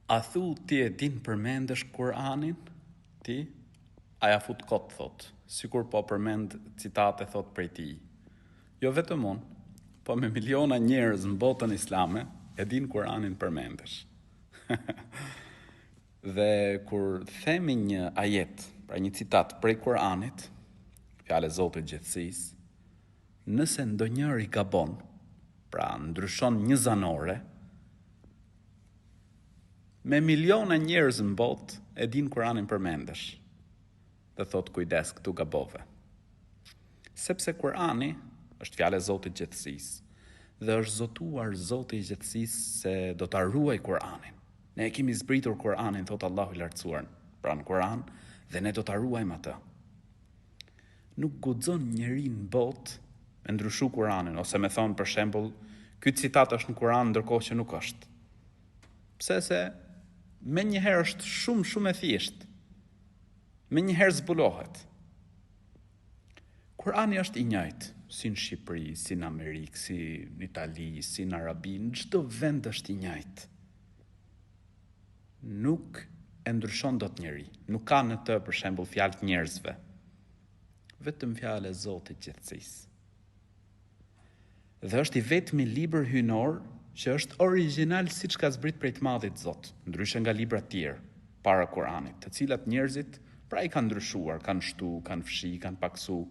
A thu ti e din përmendesh Kur'anin? Ti? Aja fut kot, thot, sikur po përmend citate, thot, prej ti. Jo vetëm unë, po me miliona njerëz në botën islame e din Kur'anin përmendesh. Dhe kur themi një ajet, pra një citat prej Kur'anit, fjale Zotit gjithësisë, nëse ndonjëri gabon, pra ndryshon një zanore, me miliona njerëz në botë e din Kur'anin përmendesh. Dhe thot kujdes, këtu gabove. Sepse Kur'ani është fjale Zotit gjithësisë dhe është zotuar Zoti i gjithësisë se do ta ruaj Kur'anin. Ne e kemi zbritur Kur'anin, thot Allahu i lartësuar, pra në Kur'an, dhe ne do ta ruajmë atë. Nuk guxon njeri në botë me ndryshu Kur'anin, ose me thonë për shembull, ky citat është në Kur'an ndërkohë që nuk është. Pse se me njëherë është shumë e thjeshtë. Me njëherë zbulohet. Kur'ani është i njëjtë, si në Shqipëri, si në Amerikë, si në Itali, si në Arabi, në çdo vend është i njëjtë. Nuk e ndryshon dot njeri, nuk ka në të për shembull fjalë të njerëzve. Vetëm fjalë e Zotit gjithësisë. Dhe është i vetmi libër hyjnor që është origjinal siç ka zbrit prej të Madhit Zot, ndryshe nga libra të tjerë para Kur'anit, të cilat njerëzit pra i kanë ndryshuar, kanë shtu, kanë fshi, kanë paksu.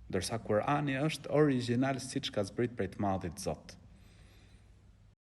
Ndërsa Kur'ani është origjinal siç ka zbrit prej të Madhit Zot.